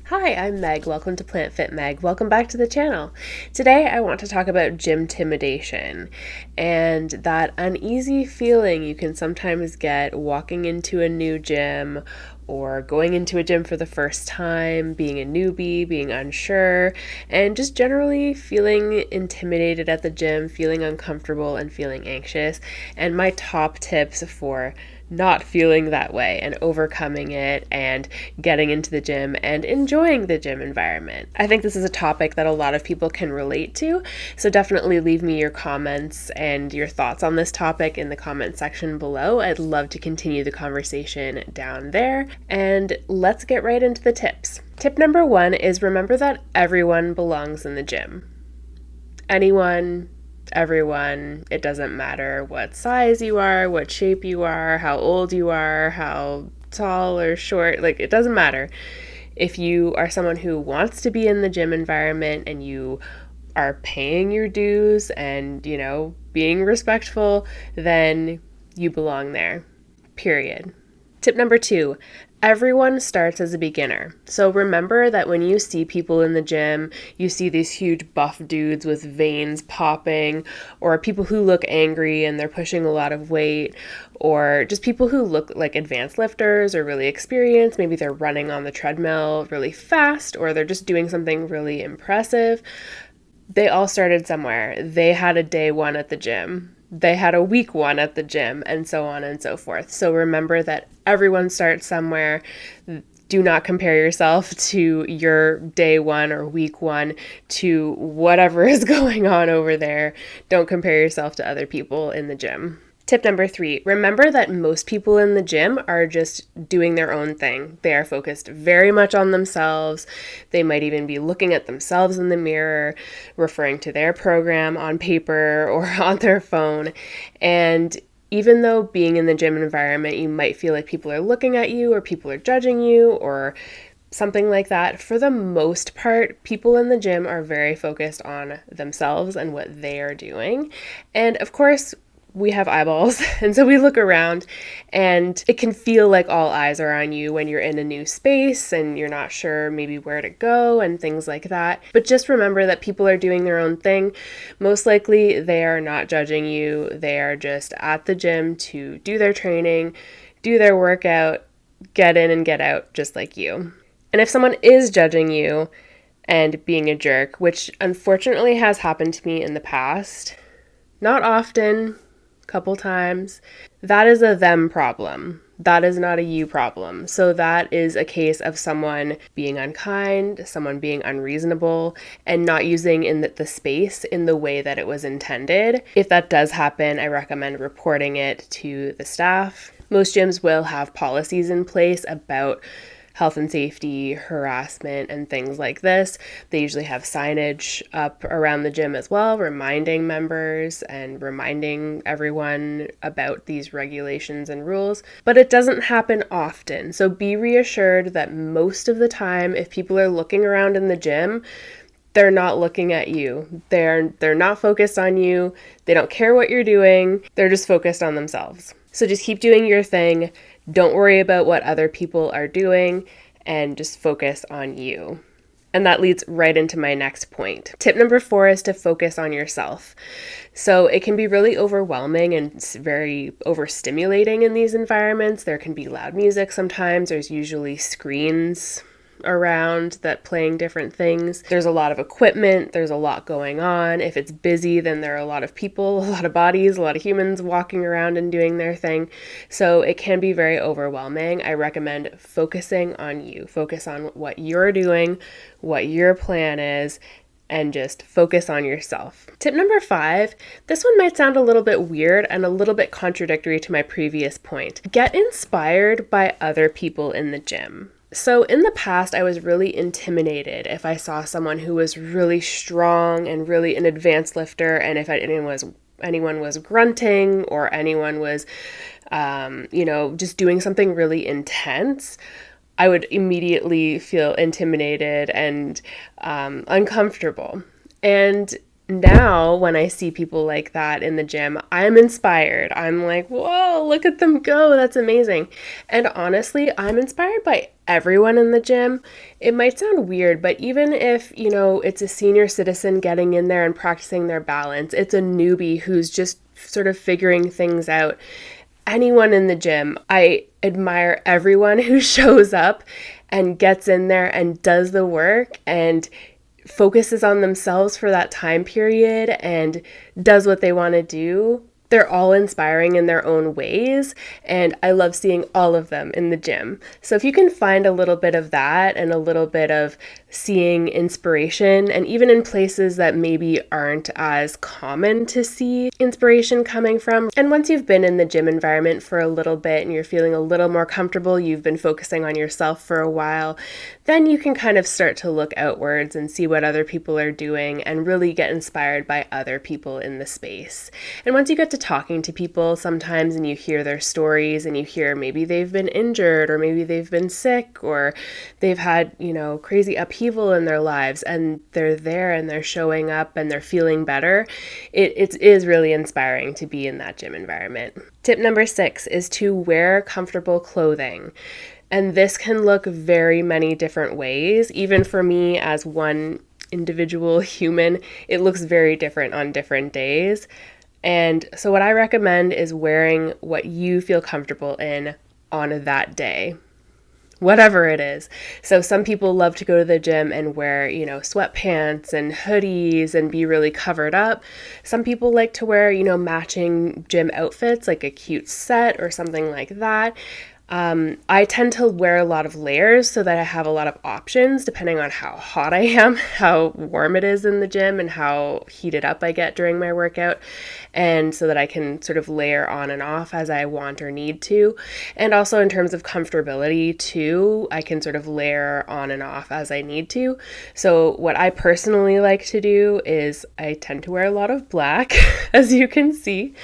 Hi, I'm Meg. Welcome to Plant Fit Meg. Welcome back to the channel. Today I want to talk about gymtimidation and that uneasy feeling you can sometimes get walking into a new gym or going into a gym for the first time, being a newbie, being unsure, and just generally feeling intimidated at the gym, feeling uncomfortable and feeling anxious. And my top tips for not feeling that way and overcoming it and getting into the gym and enjoying the gym environment. I think this is a topic that a lot of people can relate to, so definitely leave me your comments and your thoughts on this topic in the comment section below. I'd love to continue the conversation down there, and let's get right into the tips. Tip number 1 is remember that everyone belongs in the gym. Anyone, everyone, it doesn't matter what size you are, what shape you are, how old you are, how tall or short, it doesn't matter. If you are someone who wants to be in the gym environment and you are paying your dues and, being respectful, then you belong there. Period. Tip number 2, everyone starts as a beginner. So remember that when you see people in the gym, you see these huge buff dudes with veins popping, or people who look angry and they're pushing a lot of weight, or just people who look like advanced lifters or really experienced. Maybe they're running on the treadmill really fast, or they're just doing something really impressive. They all started somewhere. They had a day 1 at the gym. They had a week 1 at the gym, and so on and so forth. So remember that everyone starts somewhere. Do not compare yourself to your day 1 or week 1 to whatever is going on over there. Don't compare yourself to other people in the gym. Tip number 3, remember that most people in the gym are just doing their own thing. They are focused very much on themselves. They might even be looking at themselves in the mirror, referring to their program on paper or on their phone. And even though being in the gym environment, you might feel like people are looking at you or people are judging you or something like that, for the most part, people in the gym are very focused on themselves and what they are doing. And of course, we have eyeballs, and so we look around, and it can feel like all eyes are on you when you're in a new space and you're not sure maybe where to go and things like that. But just remember that people are doing their own thing. Most likely, they are not judging you. They are just at the gym to do their training, do their workout, get in and get out just like you. And if someone is judging you and being a jerk, which unfortunately has happened to me in the past, not often, couple times, that is a them problem. That is not a you problem. So that is a case of someone being unkind, someone being unreasonable, and not using in the space in the way that it was intended. If that does happen, I recommend reporting it to the staff. Most gyms will have policies in place about health and safety, harassment, and things like this. They usually have signage up around the gym as well, reminding members and reminding everyone about these regulations and rules. But it doesn't happen often. So be reassured that most of the time, if people are looking around in the gym, they're not looking at you. They're not focused on you. They don't care what you're doing. They're just focused on themselves. So just keep doing your thing. Don't worry about what other people are doing and just focus on you. And that leads right into my next point. Tip number 4 is to focus on yourself. So it can be really overwhelming and very overstimulating in these environments. There can be loud music sometimes. There's usually screens around that playing different things. There's a lot of equipment. There's a lot going on. If it's busy, then there are a lot of people, a lot of bodies, a lot of humans walking around and doing their thing. So it can be very overwhelming. I recommend focusing on you. Focus on what you're doing, what your plan is, and just focus on yourself. Tip number 5, this one might sound a little bit weird and a little bit contradictory to my previous point. Get inspired by other people in the gym. So in the past, I was really intimidated if I saw someone who was really strong and really an advanced lifter, and if anyone was grunting or anyone was, just doing something really intense, I would immediately feel intimidated and uncomfortable. And now when I see people like that in the gym, I'm inspired. I'm like, whoa, look at them go. That's amazing. And honestly, I'm inspired by everyone in the gym. It might sound weird, but even if, it's a senior citizen getting in there and practicing their balance, it's a newbie who's just sort of figuring things out. Anyone in the gym, I admire everyone who shows up and gets in there and does the work and focuses on themselves for that time period and does what they want to do. They're all inspiring in their own ways, and I love seeing all of them in the gym. So if you can find a little bit of that and a little bit of seeing inspiration, and even in places that maybe aren't as common to see inspiration coming from, and once you've been in the gym environment for a little bit and you're feeling a little more comfortable, you've been focusing on yourself for a while, then you can kind of start to look outwards and see what other people are doing and really get inspired by other people in the space. And once you get to talking to people sometimes and you hear their stories and you hear maybe they've been injured or maybe they've been sick or they've had, crazy upheaval in their lives and they're there and they're showing up and they're feeling better, it is really inspiring to be in that gym environment. Tip number 6 is to wear comfortable clothing. And this can look very many different ways. Even for me as one individual human, it looks very different on different days. And so what I recommend is wearing what you feel comfortable in on that day, whatever it is. So some people love to go to the gym and wear, sweatpants and hoodies and be really covered up. Some people like to wear, matching gym outfits, like a cute set or something like that. I tend to wear a lot of layers so that I have a lot of options depending on how hot I am, how warm it is in the gym, and how heated up I get during my workout, and so that I can sort of layer on and off as I want or need to. And also in terms of comfortability too, I can sort of layer on and off as I need to. So what I personally like to do is I tend to wear a lot of black, as you can see.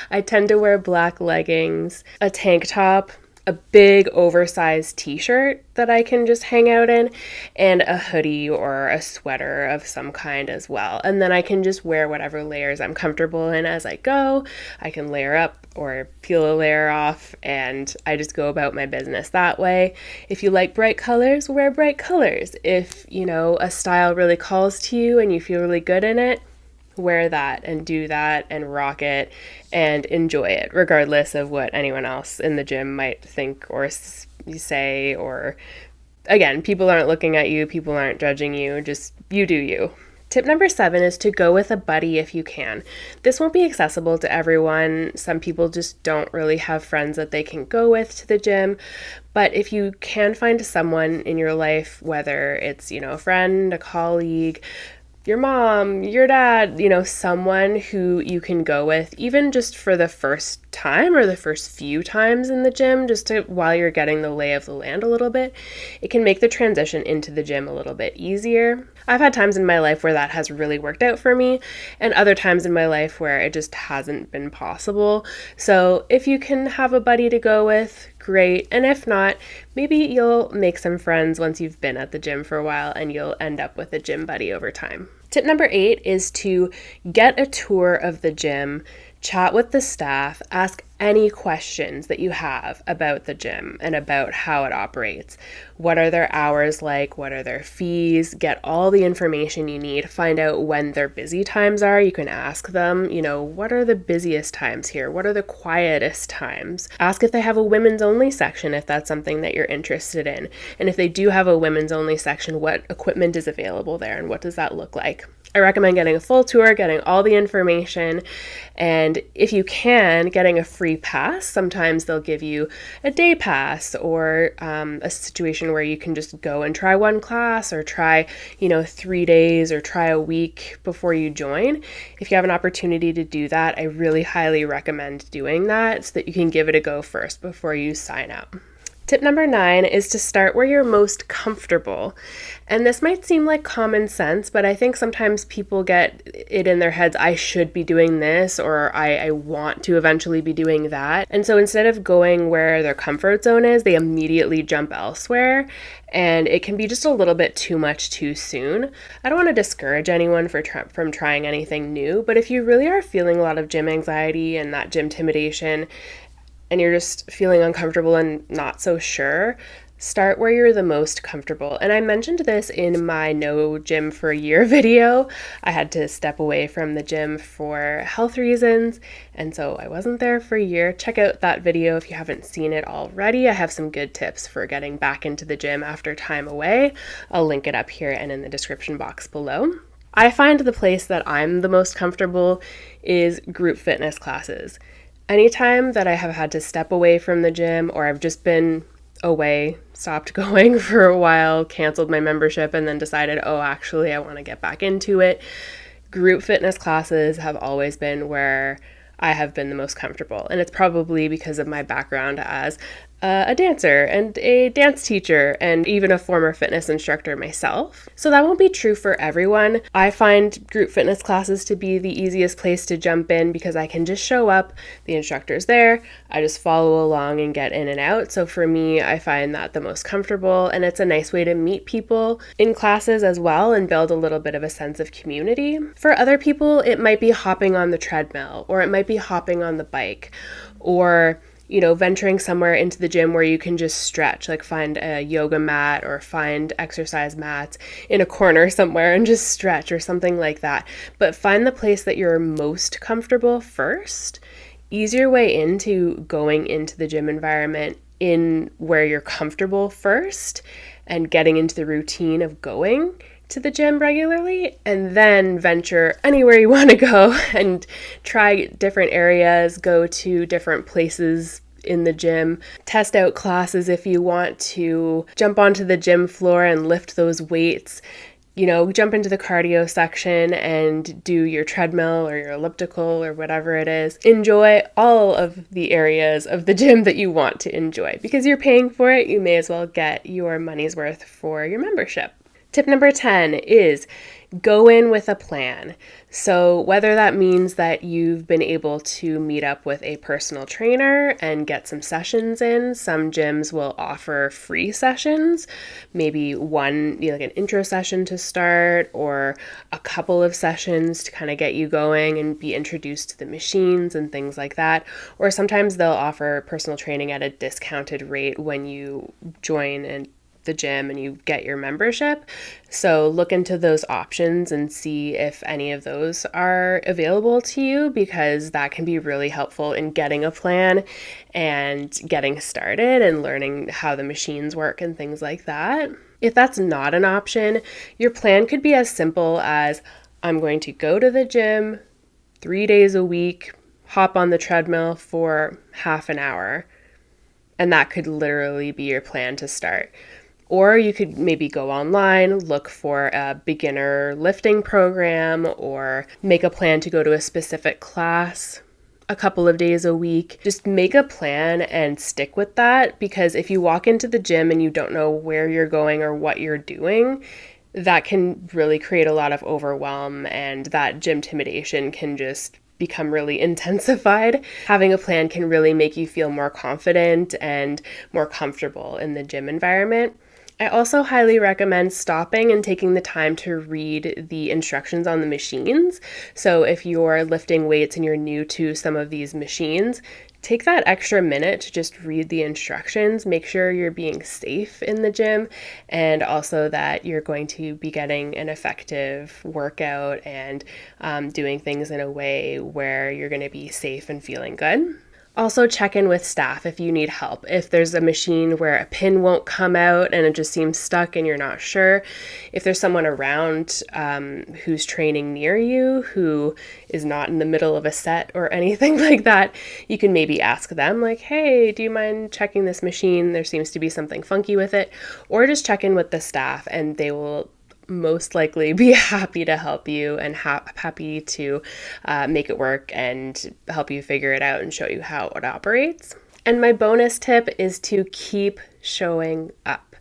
I tend to wear black leggings, a tank top, a big oversized t-shirt that I can just hang out in, and a hoodie or a sweater of some kind as well. And then I can just wear whatever layers I'm comfortable in as I go. I can layer up or peel a layer off, and I just go about my business that way. If you like bright colors, wear bright colors. If, a style really calls to you and you feel really good in it, wear that and do that and rock it and enjoy it, regardless of what anyone else in the gym might think or say. Or again, people aren't looking at you, people aren't judging you, just you do you. Tip number 7 is to go with a buddy if you can. This won't be accessible to everyone. Some people just don't really have friends that they can go with to the gym. But if you can find someone in your life, whether it's, a friend, a colleague, your mom, your dad, someone who you can go with, even just for the first time or the first few times in the gym, just to while you're getting the lay of the land a little bit, it can make the transition into the gym a little bit easier. I've had times in my life where that has really worked out for me, and other times in my life where it just hasn't been possible. So if you can have a buddy to go with, great. And if not, maybe you'll make some friends once you've been at the gym for a while and you'll end up with a gym buddy over time. Tip number 8 is to get a tour of the gym, chat with the staff, ask any questions that you have about the gym and about how it operates. What are their hours like? What are their fees? Get all the information you need. Find out when their busy times are. You can ask them, what are the busiest times here? What are the quietest times? Ask if they have a women's only section if that's something that you're interested in. And if they do have a women's only section, what equipment is available there and what does that look like? I recommend getting a full tour, getting all the information, and if you can, getting a free pass. Sometimes they'll give you a day pass or a situation where you can just go and try one class or try, 3 days or try a week before you join. If you have an opportunity to do that, I really highly recommend doing that so that you can give it a go first before you sign up. Tip number 9 is to start where you're most comfortable. And this might seem like common sense, but I think sometimes people get it in their heads, I should be doing this, or I want to eventually be doing that. And so instead of going where their comfort zone is, they immediately jump elsewhere. And it can be just a little bit too much too soon. I don't want to discourage anyone from trying anything new, but if you really are feeling a lot of gym anxiety and that gym intimidation, and you're just feeling uncomfortable and not so sure, start where you're the most comfortable. And I mentioned this in my No Gym for a Year video. I had to step away from the gym for health reasons, and so I wasn't there for a year. Check out that video if you haven't seen it already. I have some good tips for getting back into the gym after time away. I'll link it up here and in the description box below. I find the place that I'm the most comfortable is group fitness classes. Anytime that I have had to step away from the gym, or I've just been away, stopped going for a while, canceled my membership, and then decided, oh, actually, I want to get back into it, group fitness classes have always been where I have been the most comfortable. And it's probably because of my background as a dancer and a dance teacher and even a former fitness instructor myself. So that won't be true for everyone. I find group fitness classes to be the easiest place to jump in because I can just show up, the instructor's there, I just follow along and get in and out. So for me, I find that the most comfortable, and it's a nice way to meet people in classes as well and build a little bit of a sense of community. For other people, it might be hopping on the treadmill, or it might be hopping on the bike, or venturing somewhere into the gym where you can just stretch, like find a yoga mat or find exercise mats in a corner somewhere and just stretch or something like that. But find the place that you're most comfortable first. Ease your way into going into the gym environment in where you're comfortable first and getting into the routine of going to the gym regularly, and then venture anywhere you want to go and try different areas, go to different places in the gym, test out classes if you want to jump onto the gym floor and lift those weights, jump into the cardio section and do your treadmill or your elliptical or whatever it is. Enjoy all of the areas of the gym that you want to enjoy. Because you're paying for it, you may as well get your money's worth for your membership. Tip number 10 is go in with a plan. So whether that means that you've been able to meet up with a personal trainer and get some sessions in, some gyms will offer free sessions, maybe one, like an intro session to start, or a couple of sessions to kind of get you going and be introduced to the machines and things like that. Or sometimes they'll offer personal training at a discounted rate when you join the gym and you get your membership. So look into those options and see if any of those are available to you, because that can be really helpful in getting a plan and getting started and learning how the machines work and things like that. If that's not an option, your plan could be as simple as, I'm going to go to the gym 3 days a week, hop on the treadmill for half an hour. And that could literally be your plan to start. Or you could maybe go online, look for a beginner lifting program, or make a plan to go to a specific class a couple of days a week. Just make a plan and stick with that, because if you walk into the gym and you don't know where you're going or what you're doing, that can really create a lot of overwhelm, and that gym intimidation can just become really intensified. Having a plan can really make you feel more confident and more comfortable in the gym environment. I also highly recommend stopping and taking the time to read the instructions on the machines. So if you're lifting weights and you're new to some of these machines, take that extra minute to just read the instructions. Make sure you're being safe in the gym, and also that you're going to be getting an effective workout and doing things in a way where you're going to be safe and feeling good. Also check in with staff if you need help. If there's a machine where a pin won't come out and it just seems stuck and you're not sure, if there's someone around who's training near you who is not in the middle of a set or anything like that, you can maybe ask them like, hey, do you mind checking this machine? There seems to be something funky with it. Or just check in with the staff and they will most likely be happy to help you and happy to make it work and help you figure it out and show you how it operates. And my bonus tip is to keep showing up.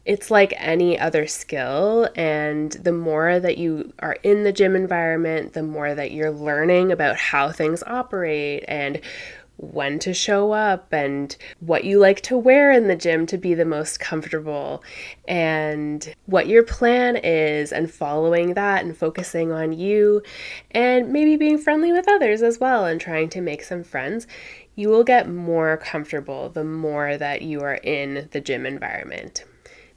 It's like any other skill, and the more that you are in the gym environment, the more that you're learning about how things operate and when to show up and what you like to wear in the gym to be the most comfortable and what your plan is, and following that and focusing on you and maybe being friendly with others as well and trying to make some friends. You will get more comfortable the more that you are in the gym environment.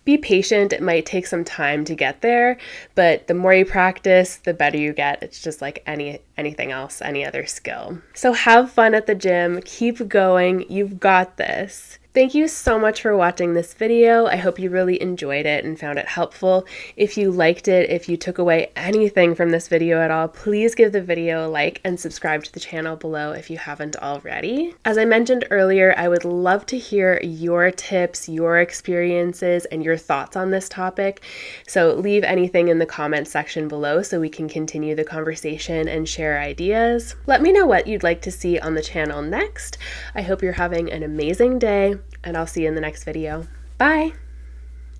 Be patient. It might take some time to get there, but the more you practice, the better you get. It's just like anything else, any other skill. So have fun at the gym. Keep going. You've got this. Thank you so much for watching this video. I hope you really enjoyed it and found it helpful. If you liked it, if you took away anything from this video at all, please give the video a like and subscribe to the channel below if you haven't already. As I mentioned earlier, I would love to hear your tips, your experiences, and your thoughts on this topic. So leave anything in the comments section below so we can continue the conversation and share ideas. Let me know what you'd like to see on the channel next. I hope you're having an amazing day, and I'll see you in the next video. Bye!